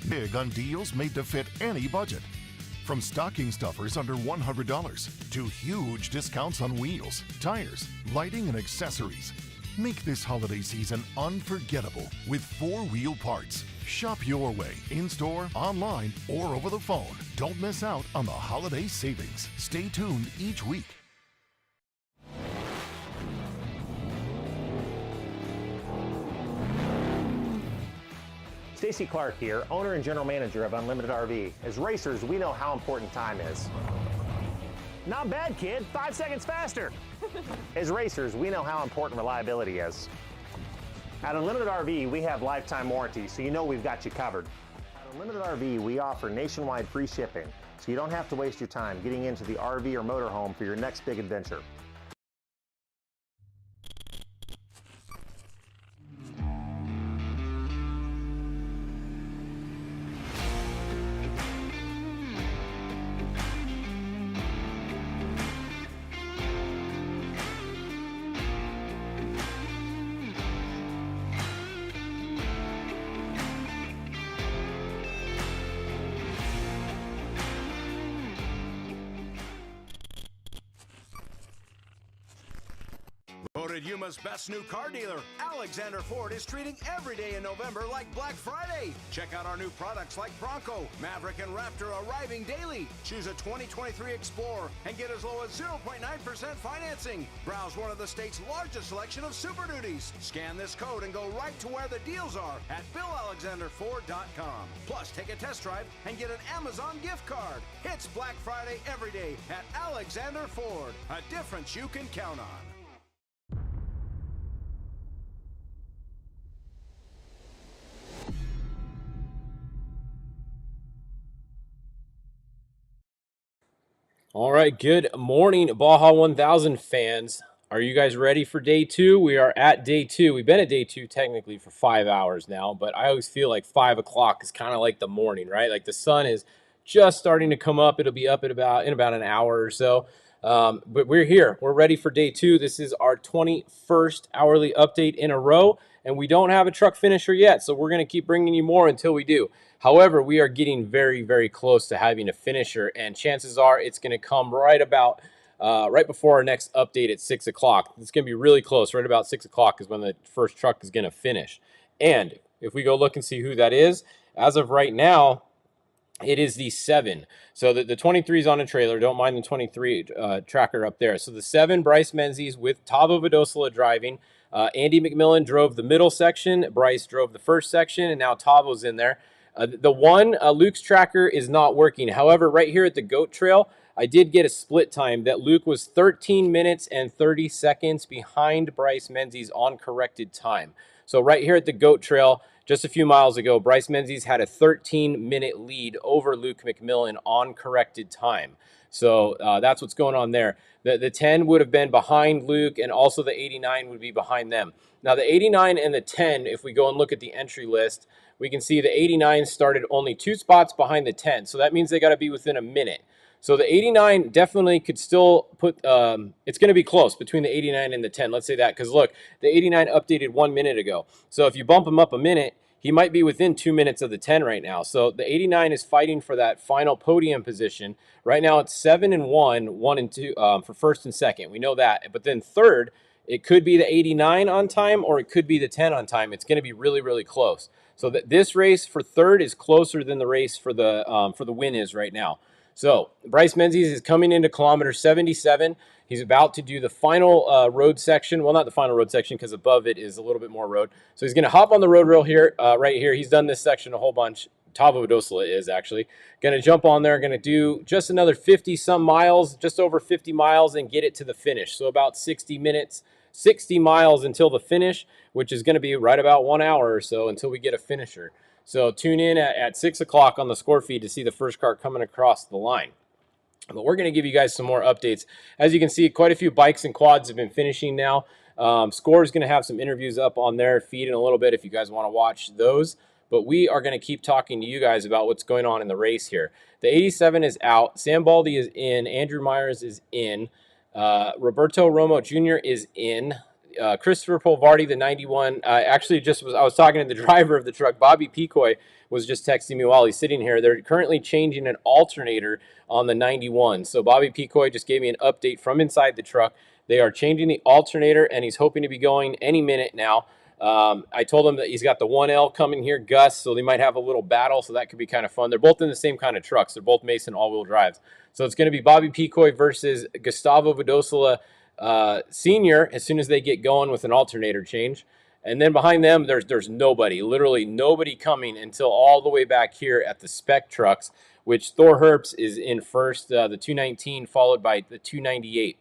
Big on deals made to fit any budget. From stocking stuffers under $100 to huge discounts on wheels, tires, lighting, and accessories. Make this holiday season unforgettable with 4-Wheel Parts. Shop your way, in-store, online, or over the phone. Don't miss out on the holiday savings. Stay tuned each week. Stacy Clark here, owner and general manager of Unlimited RV. As racers, we know how important time is. Not bad, kid. 5 seconds faster. As racers, we know how important reliability is. At Unlimited RV, we have lifetime warranty, so you know we've got you covered. At Unlimited RV, we offer nationwide free shipping, so you don't have to waste your time getting into the RV or motorhome for your next big adventure. Voted Yuma's best new car dealer, Alexander Ford is treating every day in November like Black Friday. Check out our new products like Bronco, Maverick, and Raptor arriving daily. Choose a 2023 Explorer and get as low as 0.9% financing. Browse one of the state's largest selection of Super Duties. Scan this code and go right to where the deals are at BillAlexanderFord.com. Plus, take a test drive and get an Amazon gift card. It's Black Friday every day at Alexander Ford. A difference you can count on. All right, good morning, Baja 1000 fans. Are you guys ready for day 2? We are at day 2. We've been at day 2 technically for 5 hours now, but I always feel like 5 o'clock is kind of like the morning, right? Like the sun is just starting to come up. It'll be up in about an hour or so. But we're here. We're ready for day 2. This is our 21st hourly update in a row, and we don't have a truck finisher yet, so we're going to keep bringing you more until we do. However, we are getting very, very close to having a finisher, and chances are it's going to come right before our next update at 6 o'clock. It's going to be really close. Right about 6 o'clock is when the first truck is going to finish. And if we go look and see who that is, as of right now, it is the 7. So the 23 is on a trailer. Don't mind the 23 tracker up there. So the 7, Bryce Menzies with Tavo Vadosola driving. Andy McMillan drove the middle section. Bryce drove the first section, and now Tavo's in there. The 1, Luke's tracker is not working. However, right here at the Goat Trail, I did get a split time that Luke was 13 minutes and 30 seconds behind Bryce Menzies on corrected time. So right here at the Goat Trail, just a few miles ago, Bryce Menzies had a 13-minute lead over Luke McMillan on corrected time. So that's what's going on there. The 10 would have been behind Luke, and also the 89 would be behind them. Now, the 89 and the 10, if we go and look at the entry list, we can see the 89 started only 2 spots behind the 10. So that means they got to be within a minute. So the 89 definitely could still put, it's going to be close between the 89 and the 10. Let's say that, because look, the 89 updated 1 minute ago. So if you bump him up a minute, he might be within 2 minutes of the 10 right now. So the 89 is fighting for that final podium position. Right now it's 7 and 1, 1 and 2 for first and second. We know that. But then third, it could be the 89 on time, or it could be the 10 on time. It's going to be really, really close. So this race for third is closer than the race for the win is right now. So Bryce Menzies is coming into kilometer 77. He's about to do the final road section. Well, not the final road section, because above it is a little bit more road. So he's going to hop on the road rail here, right here. He's done this section a whole bunch. Tavo Vadosola is actually going to jump on there, going to do just another 50-some miles, just over 50 miles, and get it to the finish. So about 60 minutes, 60 miles until the finish, which is going to be right about 1 hour or so until we get a finisher. So tune in at 6 o'clock on the score feed to see the first car coming across the line. But we're going to give you guys some more updates. As you can see, quite a few bikes and quads have been finishing now. Score is going to have some interviews up on their feed in a little bit if you guys want to watch those. But we are going to keep talking to you guys about what's going on in the race here. The 87 is out. Sam Baldy is in. Andrew Myers is in. Roberto Romo Jr. is in. Christopher Polvardi, the 91, actually I was talking to the driver of the truck, Bobby Picoy, was just texting me while he's sitting here. They're currently changing an alternator on the 91. So Bobby Picoy just gave me an update from inside the truck. They are changing the alternator, and he's hoping to be going any minute now. I told him that he's got the 1L coming here, Gus, so they might have a little battle, so that could be kind of fun. They're both in the same kind of trucks. They're both Mason all-wheel drives. So it's going to be Bobby Picoy versus Gustavo Vidosola Sr. as soon as they get going with an alternator change. And then behind them, there's nobody, literally nobody coming until all the way back here at the Spec trucks, which Thor Herbst is in first, the 219, followed by the 298.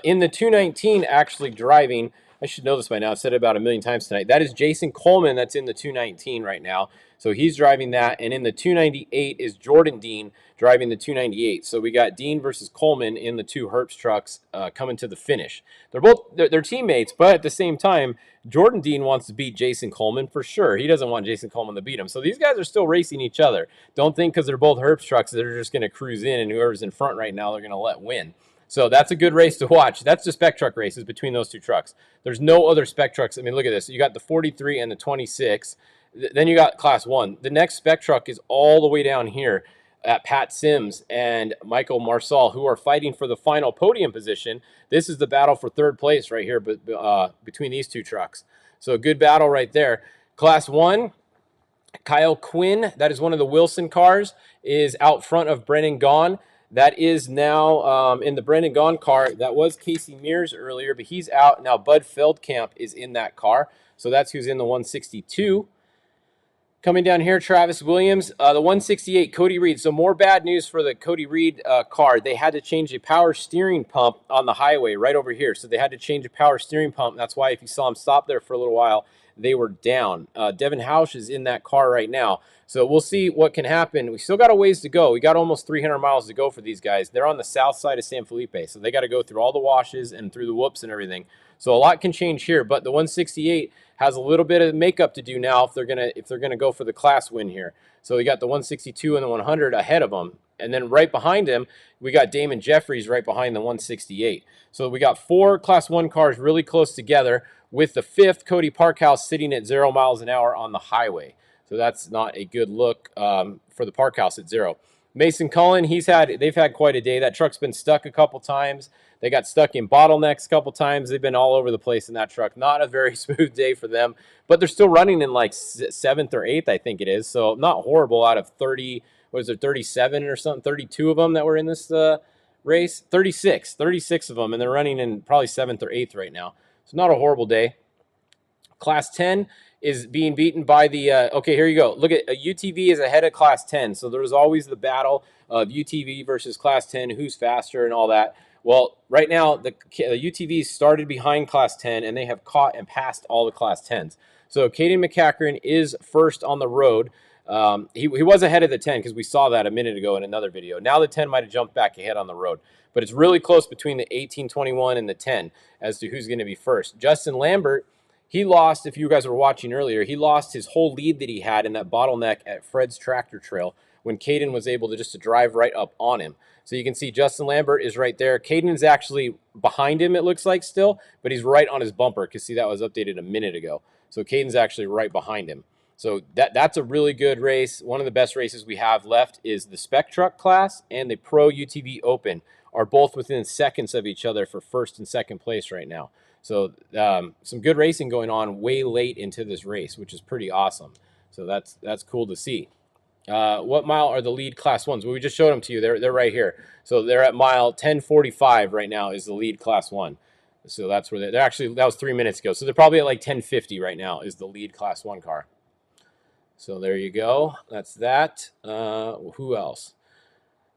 In the 219, actually driving, I should know this by now, I've said it about a million times tonight, that is Jason Coleman that's in the 219 right now. So he's driving that. And in the 298 is Jordan Dean driving the 298. So we got Dean versus Coleman in the two Herbst trucks coming to the finish. They're teammates, but at the same time, Jordan Dean wants to beat Jason Coleman for sure. He doesn't want Jason Coleman to beat him. So these guys are still racing each other. Don't think because they're both Herbst trucks they're just going to cruise in, and whoever's in front right now they're going to let win. So that's a good race to watch. That's the Spec truck races between those two trucks. There's no other Spec trucks. I mean, look at this. You got the 43 and the 26. Then you got Class 1. The next Spec truck is all the way down here at Pat Sims and Michael Marsal, who are fighting for the final podium position. This is the battle for third place right here between these two trucks. So a good battle right there. Class 1, Kyle Quinn, that is one of the Wilson cars, is out front of Brennan Gaughan. That is now in the Brendan Gaughan car. That was Casey Mears earlier, but he's out. Now Bud Feldkamp is in that car. So that's who's in the 162. Coming down here, Travis Williams, the 168, Cody Reed. So more bad news for the Cody Reed car. They had to change a power steering pump on the highway right over here. So they had to change a power steering pump. That's why if you saw them stop there for a little while, they were down. Devin Hausch is in that car right now. So we'll see what can happen. We still got a ways to go. We got almost 300 miles to go for these guys. They're on the south side of San Felipe, so they got to go through all the washes and through the whoops and everything. So a lot can change here, but the 168 has a little bit of makeup to do now if they're gonna go for the class win here. So we got the 162 and the 100 ahead of them, and then right behind him we got Damon Jeffries right behind the 168. So we got 4 Class 1 cars really close together, with the 5th Cody Parkhouse sitting at 0 miles an hour on the highway. So that's not a good look for the Parkhouse at 0. Mason Cullen, they've had quite a day. That truck's been stuck a couple times. They got stuck in bottlenecks a couple times. They've been all over the place in that truck. Not a very smooth day for them, but they're still running in like 7th or 8th, I think it is. So not horrible out of 30, what is there, 37 or something, 32 of them that were in this race. 36 of them, and they're running in probably 7th or 8th right now. So not a horrible day. Class 10 is being beaten by the, okay, here you go. Look at UTV is ahead of Class 10. So there's always the battle of UTV versus Class 10, who's faster and all that. Well, right now, the UTVs started behind Class 10, and they have caught and passed all the Class 10s. So Caden McCachran is first on the road. He was ahead of the 10 because we saw that a minute ago in another video. Now the 10 might have jumped back ahead on the road. But it's really close between the 1821 and the 10 as to who's going to be first. Justin Lambert, he lost, if you guys were watching earlier, he lost his whole lead that he had in that bottleneck at Fred's Tractor Trail when Caden was able to drive right up on him. So you can see Justin Lambert is right there. Caden is actually behind him, it looks like still, but he's right on his bumper because, see, that was updated a minute ago. So Caden's actually right behind him. So that's a really good race. One of the best races we have left is the Spec Truck class and the Pro UTV Open are both within seconds of each other for first and second place right now. So some good racing going on way late into this race, which is pretty awesome. So that's cool to see. What mile are the lead Class 1s? Well, we just showed them to you. They're right here. So they're at mile 10:45 right now is the lead Class 1. So that's where they're actually, that was 3 minutes ago. So they're probably at like 10:50 right now is the lead Class 1 car. So there you go. That's that. Who else?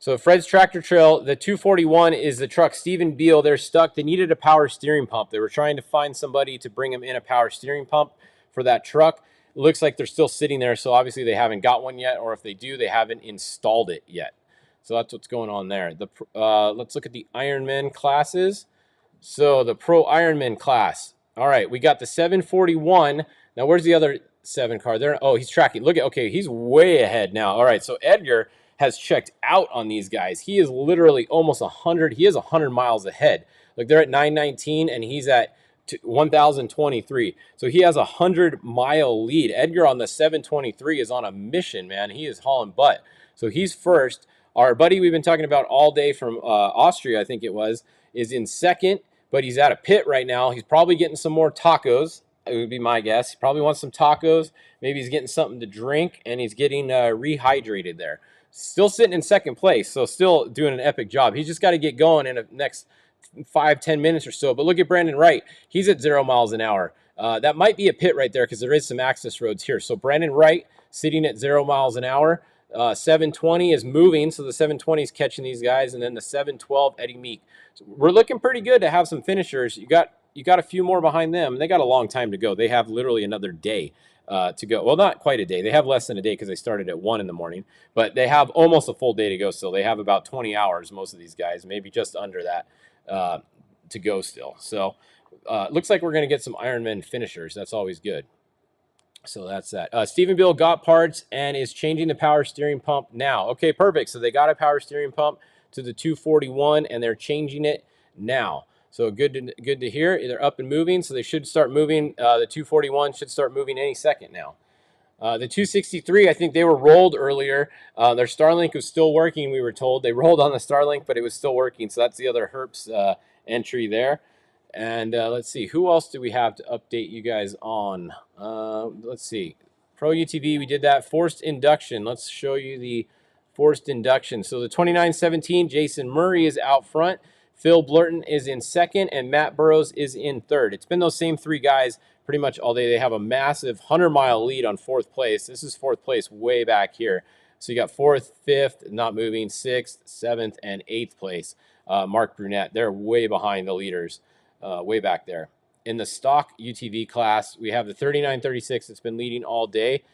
So Fred's Tractor Trail, the 241 is the truck Stephen Beal. They're stuck. They needed a power steering pump. They were trying to find somebody to bring them in a power steering pump for that truck. It looks like they're still sitting there, so obviously they haven't got one yet, or if they do, they haven't installed it yet. So that's what's going on there. Let's look at the Ironman classes. So the Pro Ironman class. All right, we got the 741. Now, where's the other 7 car? There. Oh, he's tracking. Look at, okay, he's way ahead now. All right, so Edgar has checked out on these guys. He is literally almost 100. He is 100 miles ahead. Like they're at 919 and he's at 1,023. So he has a 100-mile lead. Edgar on the 723 is on a mission, man. He is hauling butt. So he's first. Our buddy we've been talking about all day from Austria, I think it was, is in second, but he's at a pit right now. He's probably getting some more tacos. It would be my guess. He probably wants some tacos. Maybe he's getting something to drink, and he's getting rehydrated there. Still sitting in second place, so still doing an epic job. He's just got to get going in the next 5-10 minutes or so. But look at Brandon Wright. He's at 0 miles an hour. That might be a pit right there because there is some access roads here. So Brandon Wright sitting at 0 miles an hour. 720 is moving, so the 720 is catching these guys, and then the 712 Eddie Meek. So we're looking pretty good to have some finishers. You got a few more behind them. They got a long time to go. They have literally another day to go. Well, not quite a day. They have less than a day because they started at 1 in the morning, but they have almost a full day to go still. They have about 20 hours, most of these guys, maybe just under that to go still. So looks like we're going to get some Ironman finishers. That's always good. So that's that. Stephen Bill got parts and is changing the power steering pump now. Okay, perfect. So they got a power steering pump to the 241 and they're changing it now. So good to hear. They're up and moving, so they should start moving. The 241 should start moving any second now. The 263, I think they were rolled earlier. Their Starlink was still working, we were told. They rolled on the Starlink, but it was still working. So that's the other Herps entry there. And let's see, who else do we have to update you guys on? Let's see. Pro UTV, we did that. Forced induction. Let's show you the forced induction. So the 2917, Jason Murray is out front. Phil Blurton is in second, and Matt Burrows is in third. It's been those same three guys pretty much all day. They have a massive 100-mile lead on fourth place. This is fourth place way back here. So you got fourth, fifth, not moving, sixth, seventh, and eighth place. Mark Brunette, they're way behind the leaders, way back there. In the stock UTV class, we have the 3936 that's been leading all day.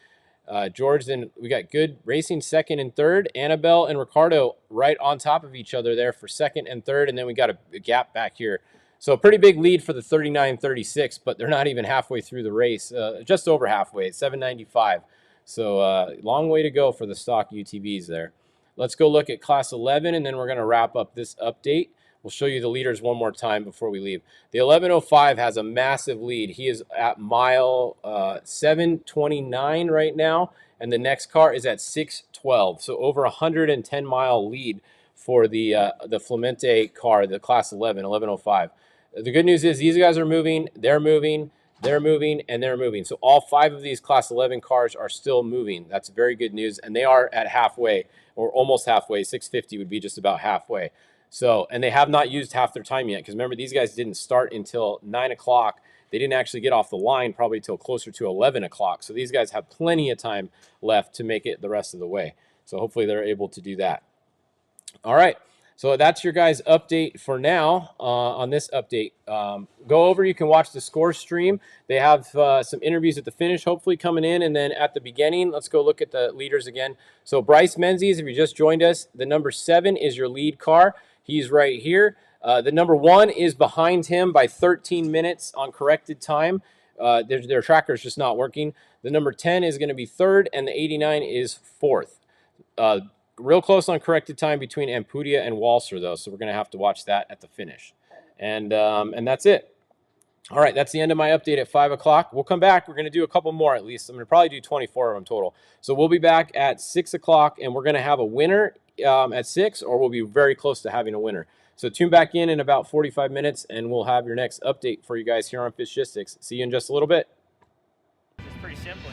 George, then we got good racing second and third. Annabelle and Ricardo right on top of each other there for second and third, and then we got a gap back here. So a pretty big lead for the 3936, but they're not even halfway through the race, just over halfway, 795. So long way to go for the stock UTVs there. Let's go look at class 11, and then we're going to wrap up this update. We'll show you the leaders one more time before we leave. The 1105 has a massive lead. He is at mile 729 right now, and the next car is at 612. So over 110-mile lead for the Flemente car, the class 1105. The good news is these guys are moving, they're moving, they're moving, and they're moving. So all 5 of these class 11 cars are still moving. That's very good news, and they are at halfway, or almost halfway. 650 would be just about halfway. So, and they have not used half their time yet, because remember, these guys didn't start until 9 o'clock. They didn't actually get off the line probably till closer to 11 o'clock. So these guys have plenty of time left to make it the rest of the way. So hopefully they're able to do that. All right. So that's your guys' update for now on this update. Go over, you can watch the score stream. They have some interviews at the finish, hopefully coming in, and then at the beginning, let's go look at the leaders again. So Bryce Menzies, if you just joined us, the number 7 is your lead car. He's right here. The number 1 is behind him by 13 minutes on corrected time. Their tracker is just not working. The number 10 is going to be third, and the 89 is fourth. Real close on corrected time between Ampudia and Walser, though, so we're going to have to watch that at the finish. And that's it. All right, that's the end of my update at 5 o'clock. We'll come back. We're going to do a couple more at least. I'm going to probably do 24 of them total. So we'll be back at 6 o'clock, and we're going to have a winner at 6, or we'll be very close to having a winner. So tune back in about 45 minutes, and we'll have your next update for you guys here on Fishgistics. See you in just a little bit. It's pretty simple.